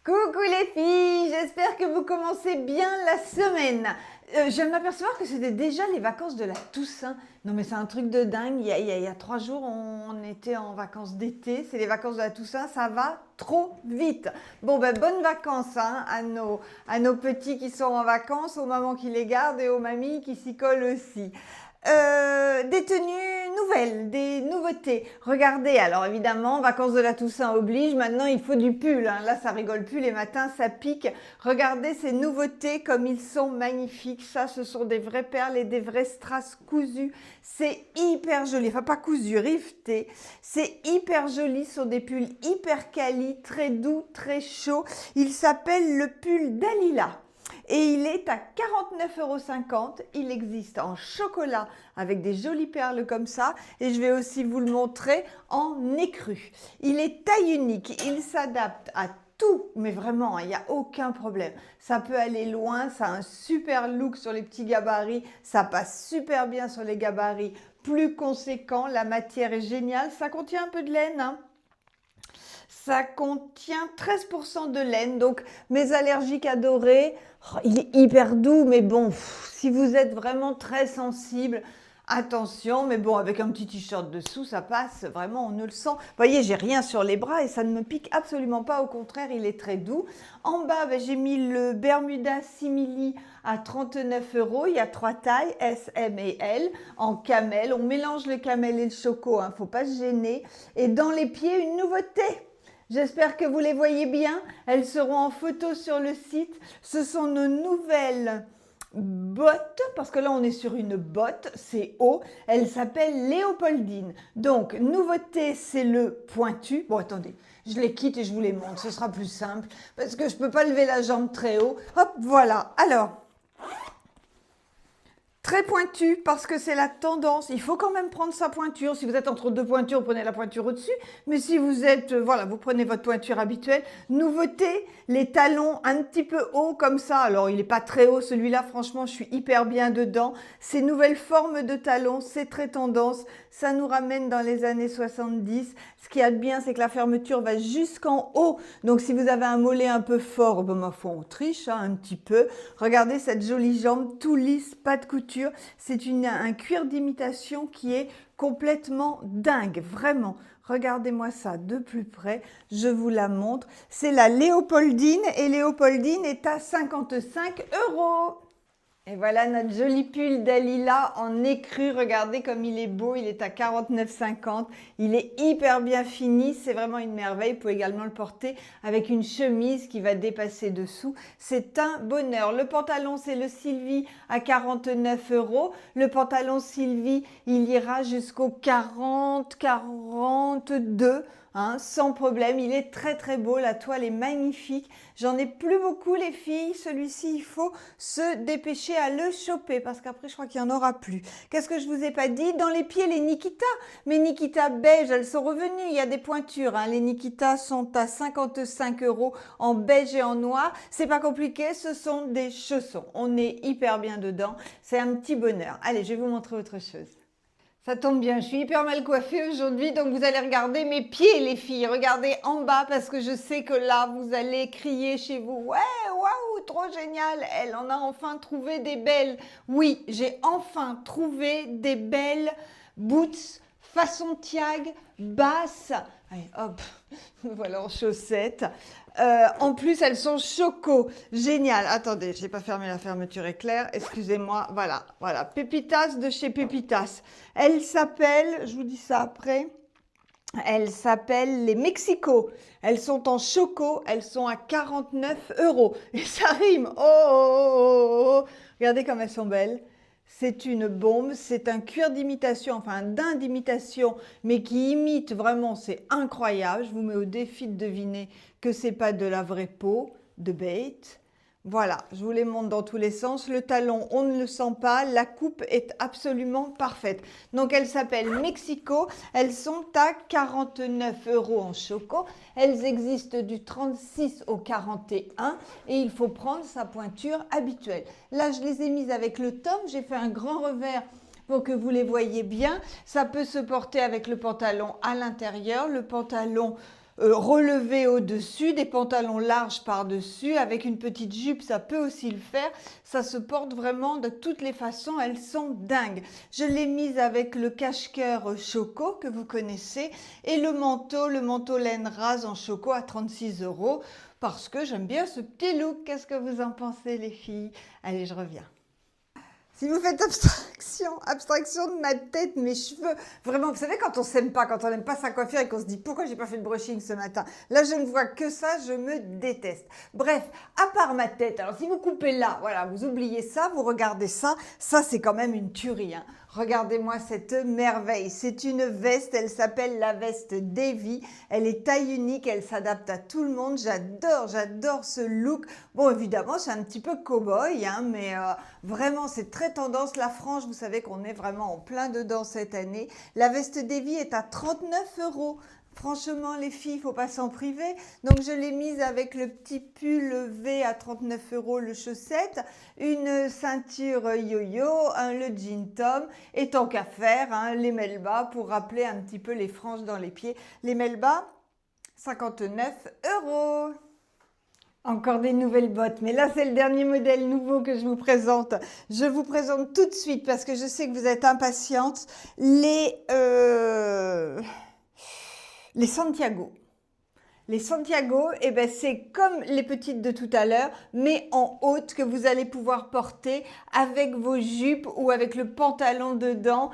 Coucou les filles, j'espère que vous commencez bien la semaine. Je viens de m'apercevoir que c'était déjà les vacances de la Toussaint. Non mais c'est un truc de dingue, il y a 3 jours on était en vacances d'été, c'est les vacances de la Toussaint, ça va trop vite. Bon ben bonnes vacances hein, à nos petits qui sont en vacances, aux mamans qui les gardent et aux mamies qui s'y collent aussi. Des tenues nouvelles, des nouveautés. Regardez, alors évidemment, vacances de la Toussaint oblige, maintenant il faut du pull. Hein. Là, ça rigole plus, les matins, ça pique. Regardez ces nouveautés comme ils sont magnifiques. Ça, ce sont des vraies perles et des vrais strass cousus. C'est hyper joli, enfin pas cousu, rifté. C'est hyper joli, ce sont des pulls hyper quali, très doux, très chauds. Il s'appelle le pull Dalila. Et il est à 49,50 €. Il existe en chocolat avec des jolies perles comme ça. Et je vais aussi vous le montrer en écru. Il est taille unique. Il s'adapte à tout, mais vraiment, il n'y a aucun problème. Ça peut aller loin, ça a un super look sur les petits gabarits. Ça passe super bien sur les gabarits plus conséquents. La matière est géniale. Ça contient un peu de laine, hein. Ça contient 13% de laine, donc mes allergiques adorés, il est hyper doux, mais bon, si vous êtes vraiment très sensible, attention, mais bon, avec un petit t-shirt dessous, ça passe, vraiment, on ne le sent. Vous voyez, j'ai rien sur les bras et ça ne me pique absolument pas, au contraire, il est très doux. En bas, j'ai mis le Bermuda Simili à 39 €, il y a 3 tailles, S, M et L, en camel. On mélange le camel et le choco, hein, faut pas se gêner. Et dans les pieds, une nouveauté. J'espère que vous les voyez bien. Elles seront en photo sur le site. Ce sont nos nouvelles bottes, parce que là on est sur une botte, c'est haut. Elle s'appelle Léopoldine. Donc, nouveauté, c'est le pointu. Bon, attendez, je les quitte et je vous les montre. Ce sera plus simple, parce que je ne peux pas lever la jambe très haut. Hop, voilà. Alors, très pointu parce que c'est la tendance. Il faut quand même prendre sa pointure. Si vous êtes entre deux pointures, prenez la pointure au-dessus. Mais si vous êtes, voilà, vous prenez votre pointure habituelle. Nouveauté, les talons un petit peu hauts comme ça. Alors, il n'est pas très haut celui-là. Franchement, je suis hyper bien dedans. Ces nouvelles formes de talons, c'est très tendance. Ça nous ramène dans les années 70. Ce qui est bien, c'est que la fermeture va jusqu'en haut. Donc, si vous avez un mollet un peu fort, ben, ma foi, on triche hein, un petit peu. Regardez cette jolie jambe, tout lisse, pas de couture. C'est un cuir d'imitation qui est complètement dingue, vraiment. Regardez-moi ça de plus près, je vous la montre. C'est la Léopoldine et Léopoldine est à 55 €. Et voilà notre joli pull Dalila en écru. Regardez comme il est beau, il est à 49,50 €. Il est hyper bien fini, c'est vraiment une merveille. Vous pouvez également le porter avec une chemise qui va dépasser dessous. C'est un bonheur. Le pantalon, c'est le Sylvie à 49 €. Le pantalon Sylvie, il ira jusqu'au 40, 42 €. Hein, sans problème, il est très très beau, la toile est magnifique. J'en ai plus beaucoup les filles, celui-ci il faut se dépêcher à le choper parce qu'après je crois qu'il n'y en aura plus. Qu'est-ce que je vous ai pas dit? Dans les pieds les Nikita, mes Nikita beige, elles sont revenues, il y a des pointures. Hein. Les Nikita sont à 55 € en beige et en noir. C'est pas compliqué, ce sont des chaussons. On est hyper bien dedans, c'est un petit bonheur. Allez, je vais vous montrer autre chose. Ça tombe bien, je suis hyper mal coiffée aujourd'hui, donc vous allez regarder mes pieds, les filles. Regardez en bas, parce que je sais que là, vous allez crier chez vous. Ouais, waouh, trop génial, elle en a enfin trouvé des belles. Oui, j'ai enfin trouvé des belles boots façon Tiag, basse. Allez, hop, me voilà en chaussettes. En plus, elles sont choco. Génial. Attendez, je n'ai pas fermé la fermeture éclair. Excusez-moi. Voilà, voilà. Pépitas de chez Pépitas. Elles s'appellent, je vous dis ça après, elles s'appellent les Mexico. Elles sont en choco. Elles sont à 49 €. Et ça rime. Oh, oh, oh, oh. Regardez comme elles sont belles. C'est une bombe, c'est un cuir d'imitation, enfin un daim d'imitation, mais qui imite vraiment, c'est incroyable. Je vous mets au défi de deviner que c'est pas de la vraie peau de bête. Voilà, je vous les montre dans tous les sens. Le talon, on ne le sent pas. La coupe est absolument parfaite. Donc, elles s'appellent Mexico. Elles sont à 49 € en choco. Elles existent du 36 au 41 et il faut prendre sa pointure habituelle. Là, je les ai mises avec le top. J'ai fait un grand revers pour que vous les voyez bien. Ça peut se porter avec le pantalon à l'intérieur, le pantalon relevés au-dessus, des pantalons larges par-dessus, avec une petite jupe, ça peut aussi le faire. Ça se porte vraiment de toutes les façons, elles sont dingues. Je l'ai mise avec le cache-cœur Choco que vous connaissez et le manteau laine rase en Choco à 36 € parce que j'aime bien ce petit look. Qu'est-ce que vous en pensez les filles? Allez, je reviens. Si vous faites abstraction de ma tête, mes cheveux, vraiment, vous savez quand on s'aime pas, quand on n'aime pas sa coiffure et qu'on se dit pourquoi j'ai pas fait de brushing ce matin, là je ne vois que ça, je me déteste. Bref, à part ma tête, alors si vous coupez là, voilà, vous oubliez ça, vous regardez ça, ça c'est quand même une tuerie, hein. Regardez-moi cette merveille, c'est une veste, elle s'appelle la veste Davy, elle est taille unique, elle s'adapte à tout le monde, j'adore ce look. Bon évidemment c'est un petit peu cow-boy, hein, mais vraiment c'est très tendance, la frange, vous savez qu'on est vraiment en plein dedans cette année. La veste Davy est à 39 €. Franchement, les filles, il ne faut pas s'en priver. Donc, je l'ai mise avec le petit pull V à 39 €, le chaussette, une ceinture yo-yo, le jean Tom, et tant qu'à faire, hein, les Melba pour rappeler un petit peu les franges dans les pieds. Les Melba, 59 €. Encore des nouvelles bottes, mais là c'est le dernier modèle nouveau que je vous présente. Je vous présente tout de suite parce que je sais que vous êtes impatientes. Les Santiago. Les Santiago, eh ben, c'est comme les petites de tout à l'heure, mais en haute que vous allez pouvoir porter avec vos jupes ou avec le pantalon dedans.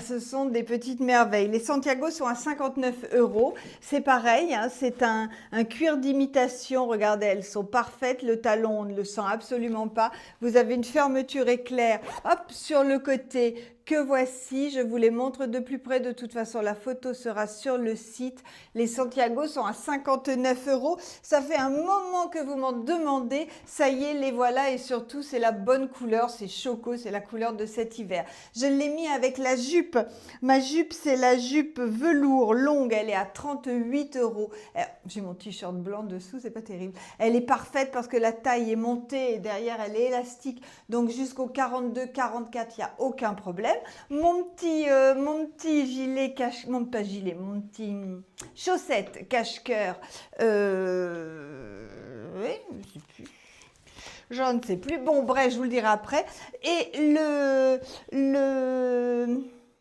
Ce sont des petites merveilles. Les Santiago sont à 59 €. C'est pareil, hein, c'est un cuir d'imitation. Regardez, elles sont parfaites. Le talon, on ne le sent absolument pas. Vous avez une fermeture éclair, hop, sur le côté. Que voici, je vous les montre de plus près, de toute façon la photo sera sur le site. Les Santiago sont à 59 €, ça fait un moment que vous m'en demandez, ça y est les voilà et surtout c'est la bonne couleur, c'est Choco, c'est la couleur de cet hiver. Je l'ai mis avec la jupe, ma jupe c'est la jupe velours longue, elle est à 38 €. J'ai mon t-shirt blanc dessous, c'est pas terrible. Elle est parfaite parce que la taille est montée et derrière elle est élastique, donc jusqu'au 42-44 il n'y a aucun problème. Mon petit gilet cache, mon petit chaussette cache-cœur, oui, je ne sais plus. Bon, bref, je vous le dirai après. Et le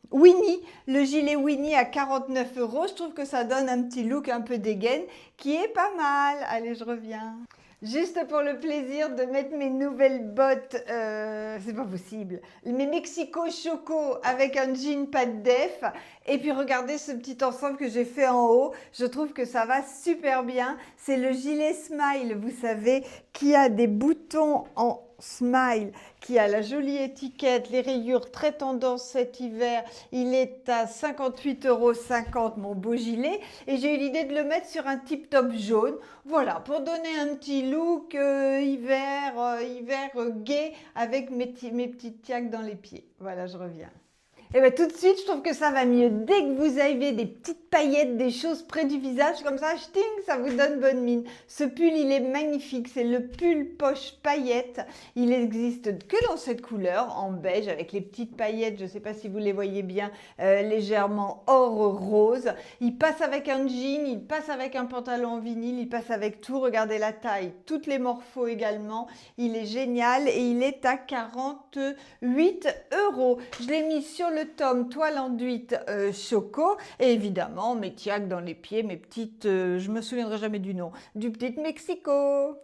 Winnie, le gilet Winnie à 49 €, je trouve que ça donne un petit look un peu dégaine qui est pas mal. Allez, je reviens. Juste pour le plaisir de mettre mes nouvelles bottes, c'est pas possible, mes Mexico Choco avec un jean pas de def. Et puis regardez ce petit ensemble que j'ai fait en haut, je trouve que ça va super bien. C'est le gilet Smile, vous savez, qui a des boutons en Smile, qui a la jolie étiquette, les rayures très tendance cet hiver. Il est à 58,50 € mon beau gilet et j'ai eu l'idée de le mettre sur un tip top jaune. Voilà, pour donner un petit look hiver gai avec mes petites tiags dans les pieds. Voilà, je reviens. Et bien tout de suite, je trouve que ça va mieux. Dès que vous avez des petites paillettes, des choses près du visage, comme ça, ch'ting, ça vous donne bonne mine. Ce pull, il est magnifique. C'est le pull poche paillettes. Il n'existe que dans cette couleur, en beige, avec les petites paillettes, je ne sais pas si vous les voyez bien, légèrement or rose. Il passe avec un jean, il passe avec un pantalon en vinyle, il passe avec tout. Regardez la taille, toutes les morphos également. Il est génial et il est à 48 €. Je l'ai mis sur le tome toile enduite Choco et évidemment mes tiags dans les pieds, mes petites, je me souviendrai jamais du nom, du petit Mexico.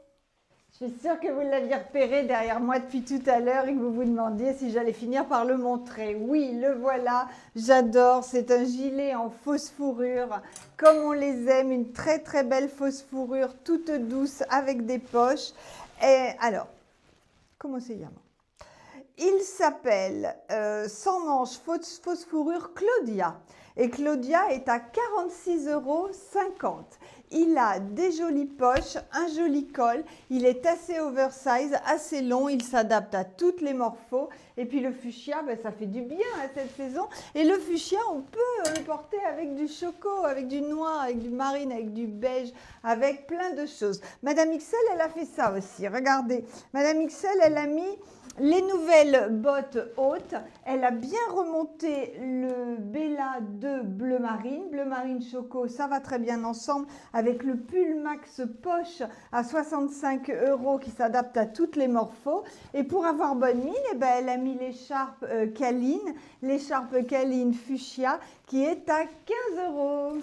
Je suis sûre que vous l'aviez repéré derrière moi depuis tout à l'heure et que vous vous demandiez si j'allais finir par le montrer. Oui, le voilà, j'adore, c'est un gilet en fausse fourrure, comme on les aime, une très très belle fausse fourrure, toute douce avec des poches. Et alors, comment c'est Yama? Il s'appelle sans manche fausse fourrure Claudia. Et Claudia est à 46,50 €. Il a des jolies poches, un joli col. Il est assez oversize, assez long. Il s'adapte à toutes les morphos. Et puis le fuchsia, ben, ça fait du bien à cette saison. Et le fuchsia, on peut le porter avec du choco, avec du noir, avec du marine, avec du beige, avec plein de choses. Madame XL, elle a fait ça aussi. Regardez, Madame XL, elle a mis Les nouvelles bottes hautes, elle a bien remonté le Bella de bleu marine. Bleu marine choco, ça va très bien ensemble avec le pull max poche à 65 € qui s'adapte à toutes les morphos. Et pour avoir bonne mine, eh ben, elle a mis l'écharpe Caline, l'écharpe Caline fuchsia qui est à 15 €.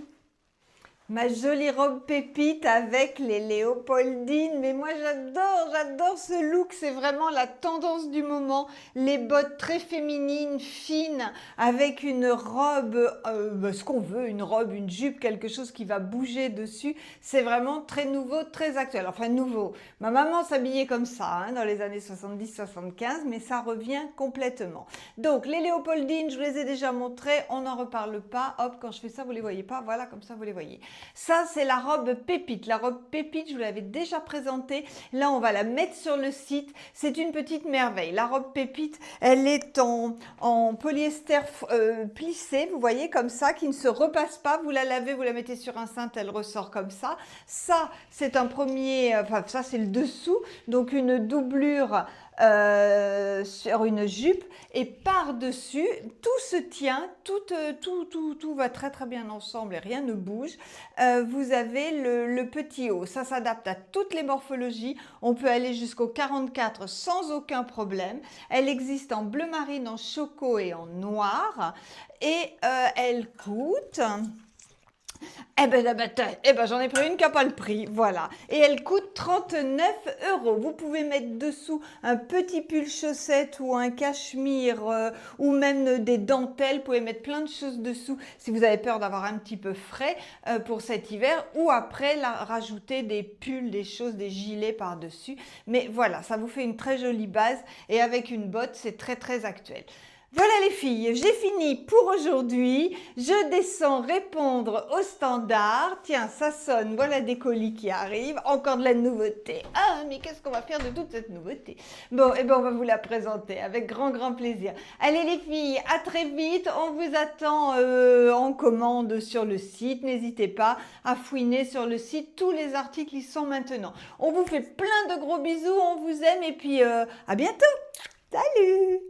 Ma jolie robe pépite avec les léopoldines, mais moi j'adore ce look, c'est vraiment la tendance du moment. Les bottes très féminines, fines, avec une robe, ce qu'on veut, une robe, une jupe, quelque chose qui va bouger dessus. C'est vraiment très nouveau, très actuel. Enfin nouveau, ma maman s'habillait comme ça hein, dans les années 70-75, mais ça revient complètement. Donc les léopoldines, je vous les ai déjà montrées, on n'en reparle pas. Hop, quand je fais ça, vous les voyez pas, voilà, comme ça vous les voyez. Ça, c'est la robe pépite. La robe pépite, je vous l'avais déjà présentée. Là, on va la mettre sur le site. C'est une petite merveille. La robe pépite, elle est en polyester plissé, vous voyez, comme ça, qui ne se repasse pas. Vous la lavez, vous la mettez sur un cintre, elle ressort comme ça. Ça, c'est un premier, enfin, ça, c'est le dessous. Donc, une doublure sur une jupe et par-dessus tout se tient, tout va très bien ensemble et rien ne bouge. Vous avez le petit haut, ça s'adapte à toutes les morphologies, on peut aller jusqu'au 44 sans aucun problème. Elle existe en bleu marine, en choco et en noir et elle coûte... Eh ben, j'en ai pris une qui n'a pas le prix, voilà. Et elle coûte 39 €. Vous pouvez mettre dessous un petit pull chaussette ou un cachemire ou même des dentelles. Vous pouvez mettre plein de choses dessous si vous avez peur d'avoir un petit peu frais pour cet hiver. Ou après, rajouter des pulls, des choses, des gilets par-dessus. Mais voilà, ça vous fait une très jolie base. Et avec une botte, c'est très actuel. Voilà les filles, j'ai fini pour aujourd'hui. Je descends répondre au standard. Tiens, ça sonne, voilà des colis qui arrivent. Encore de la nouveauté. Ah, mais qu'est-ce qu'on va faire de toute cette nouveauté? Bon, eh ben, on va vous la présenter avec grand plaisir. Allez les filles, à très vite. On vous attend en commande sur le site. N'hésitez pas à fouiner sur le site. Tous les articles y sont maintenant. On vous fait plein de gros bisous, on vous aime et puis à bientôt. Salut!